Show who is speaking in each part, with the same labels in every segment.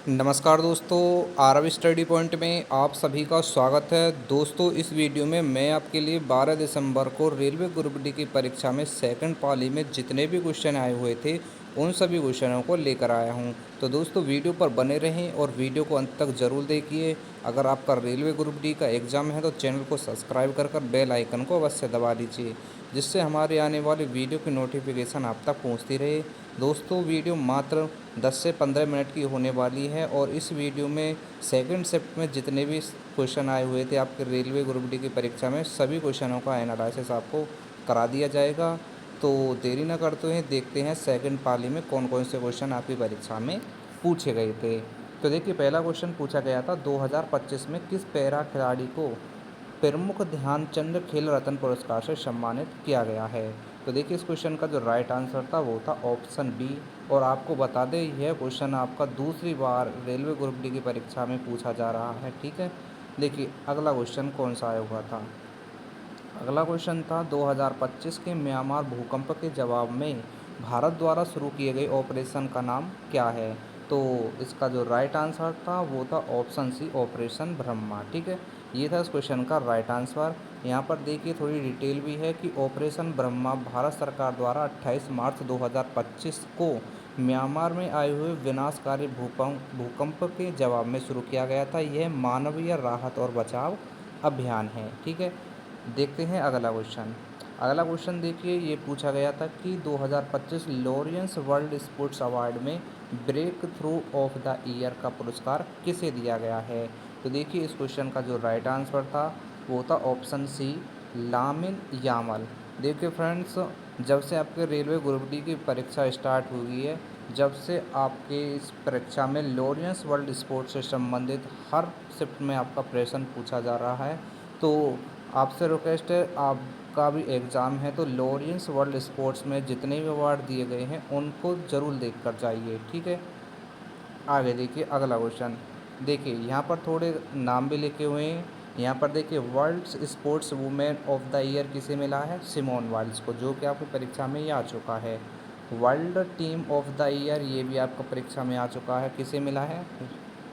Speaker 1: नमस्कार दोस्तों, Aarav study point में आप सभी का स्वागत है। दोस्तों, इस वीडियो में मैं आपके लिए 12 दिसंबर को रेलवे ग्रुप डी की परीक्षा में सेकंड पाली में जितने भी क्वेश्चन आए हुए थे उन सभी क्वेश्चनों को लेकर आया हूं। तो दोस्तों, वीडियो पर बने रहें और वीडियो को अंत तक ज़रूर देखिए। अगर आपका रेलवे ग्रुप डी का एग्ज़ाम है तो चैनल को सब्सक्राइब कर बेल आइकन को अवश्य दबा दीजिए, जिससे हमारे आने वाली वीडियो की नोटिफिकेशन आप तक पहुँचती रहे। दोस्तों, वीडियो मात्र 10 से 15 मिनट की होने वाली है और इस वीडियो में सेकंड शिफ्ट में जितने भी क्वेश्चन आए हुए थे आपके रेलवे ग्रुप डी की परीक्षा में, सभी क्वेश्चनों का एनालिसिस आपको करा दिया जाएगा। तो देरी न करते हुए देखते हैं सेकंड पाली में कौन कौन से क्वेश्चन आपकी परीक्षा में पूछे गए थे। तो देखिए, पहला क्वेश्चन पूछा गया था 2025 में किस पैरा खिलाड़ी को प्रमुख ध्यानचंद खेल रत्न पुरस्कार से सम्मानित किया गया है। तो देखिए, इस क्वेश्चन का जो राइट आंसर था वो था ऑप्शन बी। और आपको बता दें, यह क्वेश्चन आपका दूसरी बार रेलवे ग्रुप डी की परीक्षा में पूछा जा रहा है। ठीक है, देखिए अगला क्वेश्चन कौन सा आया हुआ था। अगला क्वेश्चन था 2025 के म्यांमार भूकंप के जवाब में भारत द्वारा शुरू किए गए ऑपरेशन का नाम क्या है। तो इसका जो राइट आंसर था वो था ऑप्शन सी, ऑपरेशन ब्रह्मा। ठीक है, ये था इस क्वेश्चन का राइट आंसर। यहाँ पर देखिए थोड़ी डिटेल भी है कि ऑपरेशन ब्रह्मा भारत सरकार द्वारा 28 मार्च 2025 को म्यांमार में आए हुए विनाशकारी भूकंप के जवाब में शुरू किया गया था। यह मानवीय राहत और बचाव अभियान है। ठीक है, देखते हैं अगला क्वेश्चन। अगला क्वेश्चन देखिए, ये पूछा गया था कि 2025 लॉरेंस वर्ल्ड स्पोर्ट्स अवार्ड में breakthrough of the year का पुरस्कार किसे दिया गया है। तो देखिए, इस क्वेश्चन का जो राइट आंसर था वो था ऑप्शन सी, लामिन यामल। देखिए फ्रेंड्स, जब से आपके रेलवे ग्रुप डी की परीक्षा स्टार्ट हुई है, जब से आपके इस परीक्षा में लॉरेंस वर्ल्ड स्पोर्ट्स से संबंधित हर शिफ्ट में आपका प्रश्न पूछा जा रहा है। तो आपसे रिक्वेस्ट है, आपका भी एग्ज़ाम है तो लॉरेंस वर्ल्ड स्पोर्ट्स में जितने भी अवार्ड दिए गए हैं उनको ज़रूर देख कर जाइए। ठीक है, आगे देखिए अगला क्वेश्चन। देखिए यहाँ पर थोड़े नाम भी लिखे हुए हैं। यहाँ पर देखिए, world sports women of the year किसे मिला है, सिमोन वाइल्स को, जो कि आपकी परीक्षा में ये आ चुका है। World team of the year, ये भी आपको परीक्षा में आ चुका है, किसे मिला है,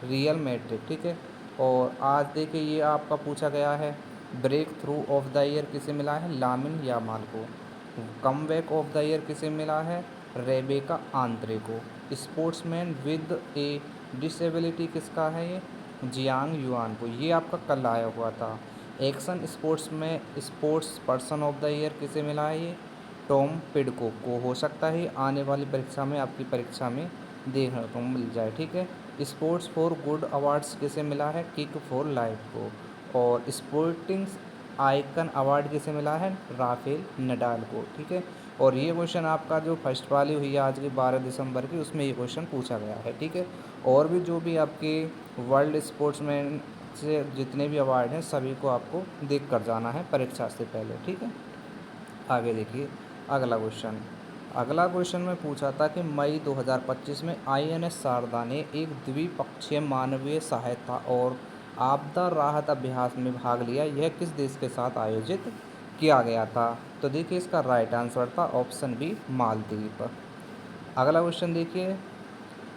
Speaker 1: रियल मैड्रिड। ठीक है, और आज देखिए ये आपका पूछा गया है, breakthrough of the year किसे मिला है, लामिन यामाल को। Comeback of the year किसे मिला है, रेबेका आंद्रे को। स्पोर्ट्समैन विद ए डिसेबिलिटी किसका है, ये जियांग युआन को। ये आपका कल आया हुआ था। एक्शन स्पोर्ट्स में sports person of the year किसे मिला है, ये टॉम पिडको को। हो सकता है आने वाली परीक्षा में आपकी परीक्षा में देखने को मिल जाए। ठीक है, स्पोर्ट्स फॉर गुड अवार्ड्स किसे मिला है, किक फॉर लाइफ को। और स्पोर्टिंग आइकन अवार्ड किसे मिला है, राफेल नडाल को। ठीक है, और ये क्वेश्चन आपका जो फर्स्ट वाली हुई है आज की 12 दिसंबर की, उसमें ये क्वेश्चन पूछा गया है। ठीक है, और भी जो भी आपके वर्ल्ड स्पोर्ट्समैन से जितने भी अवार्ड हैं सभी को आपको देख कर जाना है परीक्षा से पहले। ठीक है, आगे देखिए अगला क्वेश्चन। अगला क्वेश्चन में पूछा था कि मई 2025 में आईएनएस शारदा ने एक द्विपक्षीय मानवीय सहायता और आपदा राहत अभ्यास में भाग लिया। यह किस देश के साथ आयोजित किया गया था। तो देखिए, इसका राइट आंसर था ऑप्शन बी, मालदीव। अगला क्वेश्चन देखिए।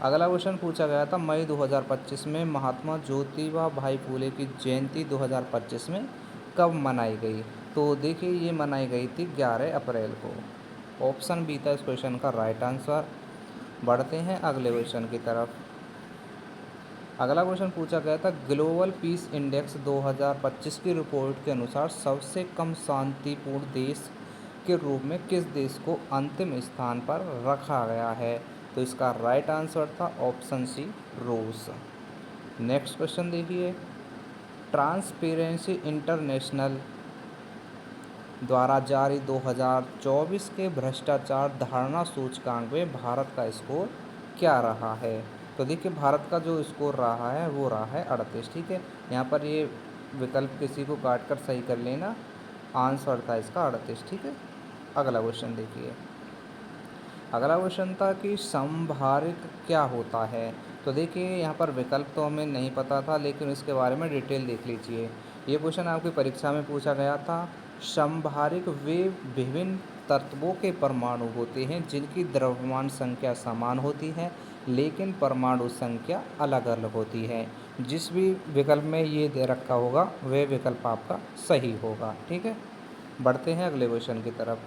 Speaker 1: अगला क्वेश्चन पूछा गया था मई 2025 में महात्मा ज्योतिबा भाई फूले की जयंती 2025 में कब मनाई गई। तो देखिए, ये मनाई गई थी 11 अप्रैल को। ऑप्शन बी था इस क्वेश्चन का राइट आंसर। बढ़ते हैं अगले क्वेश्चन की तरफ। अगला क्वेश्चन पूछा गया था ग्लोबल पीस इंडेक्स 2025 की रिपोर्ट के अनुसार सबसे कम शांतिपूर्ण देश के रूप में किस देश को अंतिम स्थान पर रखा गया है। तो इसका राइट आंसर था ऑप्शन सी, रूस। नेक्स्ट क्वेश्चन देखिए। ट्रांसपेरेंसी इंटरनेशनल द्वारा जारी 2024 के भ्रष्टाचार धारणा सूचकांक में भारत का स्कोर क्या रहा है। तो देखिए, भारत का जो स्कोर रहा है वो रहा है 38। ठीक है, यहाँ पर ये विकल्प किसी को काट कर सही कर लेना, आंसर था इसका 38। ठीक है, अगला क्वेश्चन देखिए। अगला क्वेश्चन था कि संभारिक क्या होता है। तो देखिए, यहाँ पर विकल्प तो हमें नहीं पता था, लेकिन इसके बारे में डिटेल देख लीजिए। ये क्वेश्चन आपकी परीक्षा में पूछा गया था। संभारिक वे विभिन्न तत्वों के परमाणु होते हैं जिनकी द्रव्यमान संख्या समान होती है, लेकिन परमाणु संख्या अलग अलग होती है। जिस भी विकल्प में ये दे रखा होगा वह विकल्प आपका सही होगा। ठीक है, बढ़ते हैं अगले क्वेश्चन की तरफ।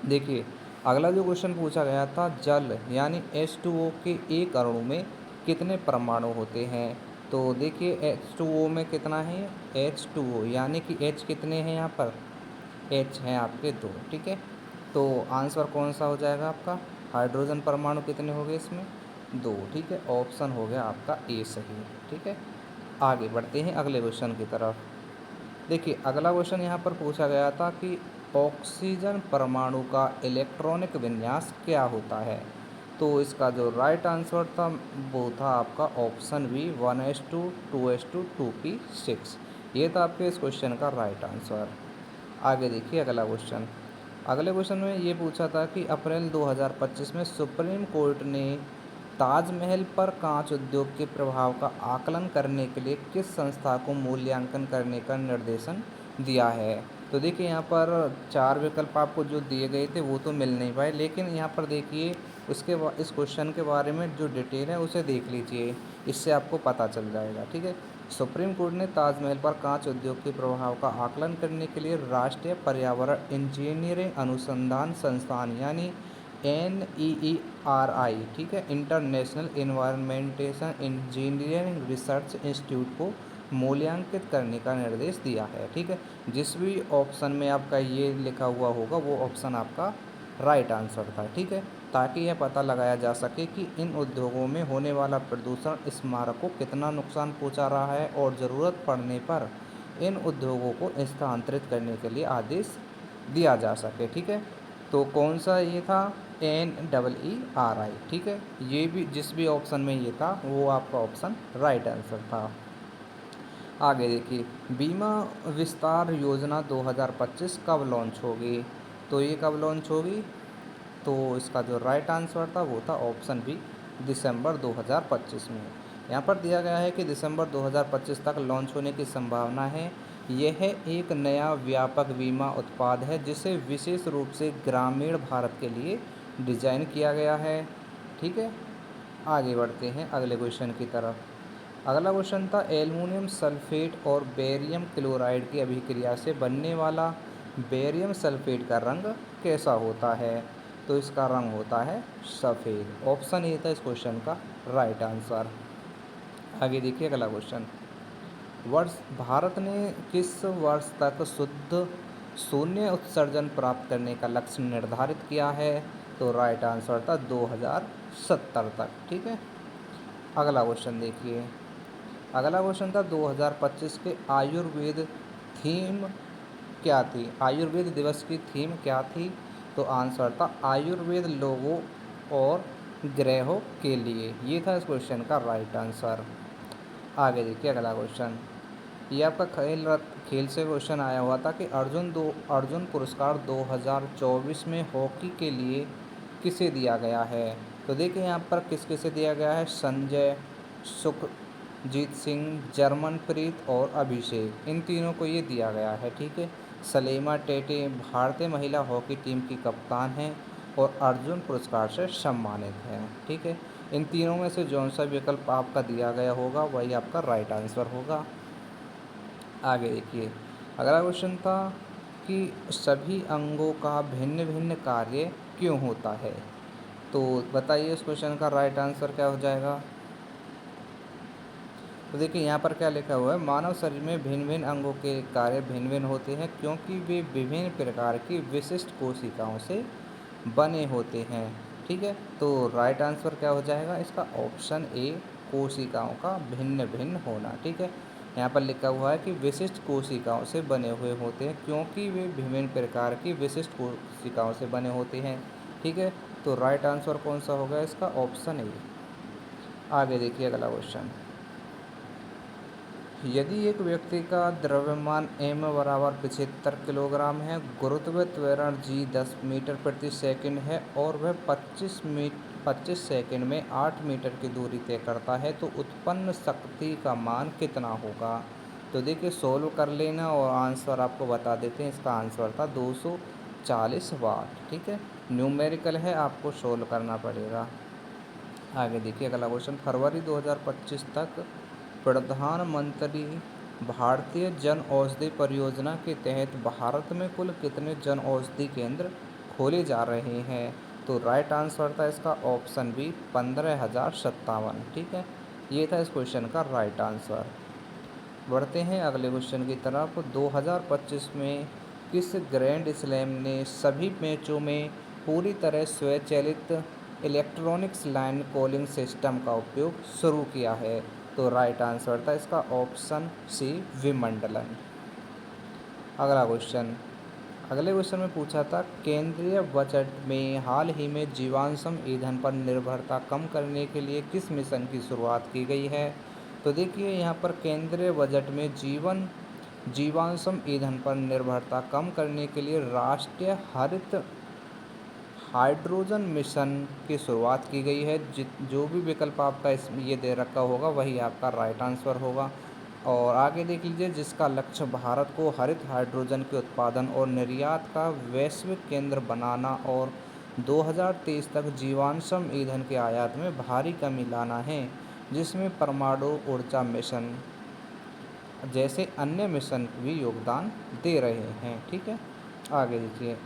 Speaker 1: देखिए, अगला जो क्वेश्चन पूछा गया था, जल यानी H2O के एक अणु में कितने परमाणु होते हैं। तो देखिए H2O में कितना है, H2O यानी कि H कितने हैं यहाँ पर, H हैं आपके 2। ठीक है, तो आंसर कौन सा हो जाएगा आपका, हाइड्रोजन परमाणु कितने हो गए इसमें, 2। ठीक है, ऑप्शन हो गया आपका ए सही। ठीक है, आगे बढ़ते हैं अगले क्वेश्चन की तरफ। देखिए, अगला क्वेश्चन यहाँ पर पूछा गया था कि ऑक्सीजन परमाणु का इलेक्ट्रॉनिक विन्यास क्या होता है। तो इसका जो राइट आंसर था वो था आपका option B 1s2 2s2 2p6। ये था आपके इस क्वेश्चन का राइट आंसर। आगे देखिए अगला क्वेश्चन। अगले क्वेश्चन में ये पूछा था कि अप्रैल 2025 में सुप्रीम कोर्ट ने ताजमहल पर कांच उद्योग के प्रभाव का आकलन करने के लिए किस संस्था को मूल्यांकन करने का निर्देशन दिया है। तो देखिए यहाँ पर 4 विकल्प आपको जो दिए गए थे वो तो मिल नहीं पाए, लेकिन यहाँ पर देखिए इस क्वेश्चन के बारे में जो डिटेल है उसे देख लीजिए, इससे आपको पता चल जाएगा। ठीक है, सुप्रीम कोर्ट ने ताजमहल पर कांच उद्योग के प्रभाव का आकलन करने के लिए राष्ट्रीय पर्यावरण इंजीनियरिंग अनुसंधान संस्थान यानी NEERI, ठीक है, इंटरनेशनल इन्वायरमेंटेशन इंजीनियरिंग रिसर्च इंस्टीट्यूट को मूल्यांकित करने का निर्देश दिया है। ठीक है, जिस भी ऑप्शन में आपका ये लिखा हुआ होगा वो ऑप्शन आपका राइट आंसर था। ठीक है, ताकि यह पता लगाया जा सके कि इन उद्योगों में होने वाला प्रदूषण स्मारक को कितना नुकसान पहुंचा रहा है और ज़रूरत पड़ने पर इन उद्योगों को स्थानांतरित करने के लिए आदेश दिया जा सके। ठीक है, तो कौन सा ये था, NEERI। ठीक है, ये भी जिस भी ऑप्शन में ये था वो आपका ऑप्शन राइट आंसर था। आगे देखिए, बीमा विस्तार योजना 2025 कब लॉन्च होगी। तो ये कब लॉन्च होगी, तो इसका जो राइट आंसर था वो था ऑप्शन बी दिसंबर 2025 में। यहाँ पर दिया गया है कि दिसंबर 2025 तक लॉन्च होने की संभावना है। यह एक नया व्यापक बीमा उत्पाद है जिसे विशेष रूप से ग्रामीण भारत के लिए डिज़ाइन किया गया है। ठीक है, आगे बढ़ते हैं अगले क्वेश्चन की तरफ। अगला क्वेश्चन था, एल्युमिनियम सल्फेट और बेरियम क्लोराइड की अभिक्रिया से बनने वाला बेरियम सल्फेट का रंग कैसा होता है। तो इसका रंग होता है सफ़ेद। ऑप्शन ए था इस क्वेश्चन का राइट आंसर। आगे देखिए अगला क्वेश्चन। भारत ने किस वर्ष तक शुद्ध शून्य उत्सर्जन प्राप्त करने का लक्ष्य निर्धारित किया है। तो राइट आंसर था 2070 तक। ठीक है, अगला क्वेश्चन देखिए। अगला क्वेश्चन था 2025 के आयुर्वेद थीम क्या थी, आयुर्वेद दिवस की थीम क्या थी। तो आंसर था आयुर्वेद लोगों और ग्रहों के लिए। ये था इस क्वेश्चन का राइट आंसर। आगे देखिए अगला क्वेश्चन। ये आपका खेल से क्वेश्चन आया हुआ था कि अर्जुन पुरस्कार 2024 में हॉकी के लिए किसे दिया गया है। तो देखिए यहाँ पर किस किसे दिया गया है, संजय, सुखजीत सिंह, जर्मनप्रीत और अभिषेक, इन तीनों को ये दिया गया है। ठीक है, सलीमा टेटे भारतीय महिला हॉकी टीम की कप्तान हैं और अर्जुन पुरस्कार से सम्मानित हैं। ठीक है, इन तीनों में से जौन सा विकल्प आपका दिया गया होगा वही आपका राइट आंसर होगा। आगे देखिए, अगला क्वेश्चन था कि सभी अंगों का भिन्न भिन्न कार्य क्यों होता है। तो बताइए इस क्वेश्चन का राइट आंसर क्या हो जाएगा। तो देखिए यहाँ पर क्या लिखा हुआ है, मानव शरीर में भिन्न भिन्न अंगों के कार्य भिन्न भिन्न होते हैं क्योंकि वे विभिन्न प्रकार की विशिष्ट कोशिकाओं से बने होते हैं। ठीक है, तो राइट आंसर क्या हो जाएगा इसका, ऑप्शन ए कोशिकाओं का भिन्न भिन्न होना। ठीक है, यहाँ पर लिखा हुआ है कि विशिष्ट कोशिकाओं से बने हुए होते हैं क्योंकि वे विभिन्न प्रकार की विशिष्ट कोशिकाओं से बने होते हैं। ठीक है, तो राइट आंसर कौन सा होगा इसका, ऑप्शन ए। आगे देखिए अगला क्वेश्चन। यदि एक व्यक्ति का द्रव्यमान m बराबर 75 किलोग्राम है, गुरुत्व त्वरण g 10 मीटर प्रति सेकंड है और वह 25 सेकंड में 8 मीटर की दूरी तय करता है, तो उत्पन्न शक्ति का मान कितना होगा। तो देखिए सोल्व कर लेना और आंसर आपको बता देते हैं। इसका आंसर था 240 वाट। ठीक है, न्यूमेरिकल है, आपको सोल्व करना पड़ेगा। आगे देखिए अगला क्वेश्चन, फरवरी 2025 तक प्रधानमंत्री भारतीय जन औषधि परियोजना के तहत भारत में कुल कितने जन औषधि केंद्र खोले जा रहे हैं? तो राइट आंसर था इसका ऑप्शन बी 15,057। ठीक है, ये था इस क्वेश्चन का राइट आंसर। बढ़ते हैं अगले क्वेश्चन की तरफ। 2025 में किस ग्रैंड स्लैम ने सभी मैचों में पूरी तरह स्वचालित इलेक्ट्रॉनिक्स लाइन कॉलिंग सिस्टम का उपयोग शुरू किया है? तो राइट आंसर था इसका ऑप्शन सी विंबलडन। अगला क्वेश्चन, अगले क्वेश्चन में पूछा था केंद्रीय बजट में हाल ही में जीवाश्म ईंधन पर निर्भरता कम करने के लिए किस मिशन की शुरुआत की गई है? तो देखिए यहाँ पर केंद्रीय बजट में जीवाश्म ईंधन पर निर्भरता कम करने के लिए राष्ट्रीय हरित हाइड्रोजन मिशन की शुरुआत की गई है। जो भी विकल्प आपका इसमें ये दे रखा होगा वही आपका राइट आंसर होगा। और आगे देख लीजिए, जिसका लक्ष्य भारत को हरित हाइड्रोजन के उत्पादन और निर्यात का वैश्विक केंद्र बनाना और 2023 तक जीवाश्म ईंधन के आयात में भारी कमी लाना है, जिसमें परमाणु ऊर्जा मिशन जैसे अन्य मिशन भी योगदान दे रहे हैं। ठीक है, आगे देखिए,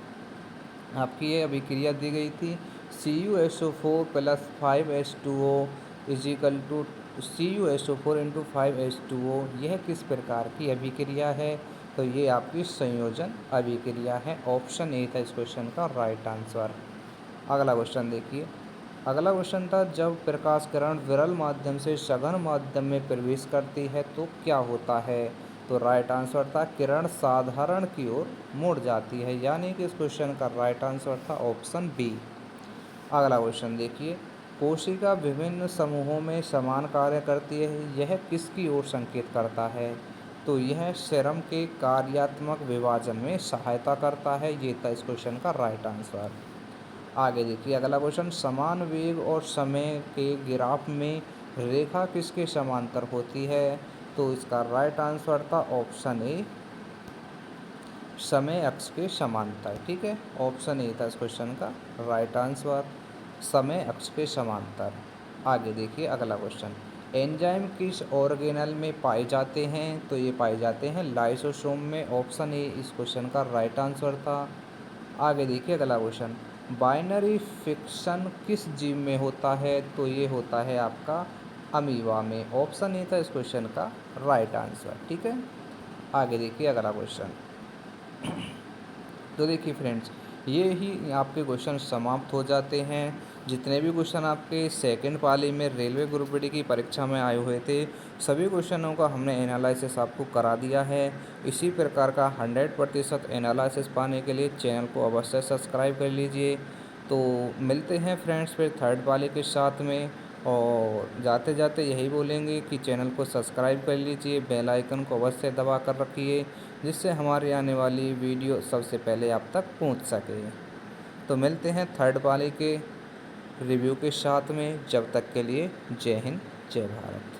Speaker 1: आपकी ये अभिक्रिया दी गई थी CuSO4 + 5H2O = CuSO4 × 5H2O। यह किस प्रकार की अभिक्रिया है? तो ये आपकी संयोजन अभिक्रिया है। ऑप्शन ए था इस क्वेश्चन का राइट आंसर। अगला क्वेश्चन देखिए, अगला क्वेश्चन था जब प्रकाश किरण विरल माध्यम से सघन माध्यम में प्रवेश करती है तो क्या होता है? तो राइट आंसर था किरण साधारण की ओर मुड़ जाती है, यानी कि इस क्वेश्चन का राइट आंसर था ऑप्शन बी। अगला क्वेश्चन देखिए, कोशिका विभिन्न समूहों में समान कार्य करती है, यह किसकी ओर संकेत करता है? तो यह सेरम के कार्यात्मक विभाजन में सहायता करता है। ये था इस क्वेश्चन का राइट आंसर। आगे देखिए अगला क्वेश्चन, समान वेग और समय के ग्राफ में रेखा किसके समांतर होती है? तो इसका राइट आंसर था ऑप्शन ए समय अक्ष के समांतर। ठीक है, ऑप्शन ए था इस क्वेश्चन का राइट आंसर, समय अक्ष के समांतर। आगे देखिए अगला क्वेश्चन, एंजाइम किस ऑर्गेनल में पाए जाते हैं? तो ये पाए जाते हैं लाइसोसोम में। ऑप्शन ए इस क्वेश्चन का राइट आंसर था। आगे देखिए अगला क्वेश्चन, बाइनरी फिक्शन किस जीव में होता है? तो ये होता है आपका अमीबा में। ऑप्शन ए था इस क्वेश्चन का राइट आंसर। ठीक है, आगे देखिए अगला क्वेश्चन। तो देखिए फ्रेंड्स, ये ही आपके क्वेश्चन समाप्त हो जाते हैं। जितने भी क्वेश्चन आपके सेकंड पाली में रेलवे ग्रुप डी की परीक्षा में आए हुए थे, सभी क्वेश्चनों का हमने एनालिसिस आपको करा दिया है। इसी प्रकार का 100% एनालिसिस पाने के लिए चैनल को अवश्य सब्सक्राइब कर लीजिए। तो मिलते हैं फ्रेंड्स फिर थर्ड पाली के साथ में, और जाते जाते यही बोलेंगे कि चैनल को सब्सक्राइब कर लीजिए, बेल आइकन को अवश्य दबा कर रखिए, जिससे हमारी आने वाली वीडियो सबसे पहले आप तक पहुंच सके। तो मिलते हैं थर्ड पाली के रिव्यू के साथ में, जब तक के लिए जय हिंद जय भारत।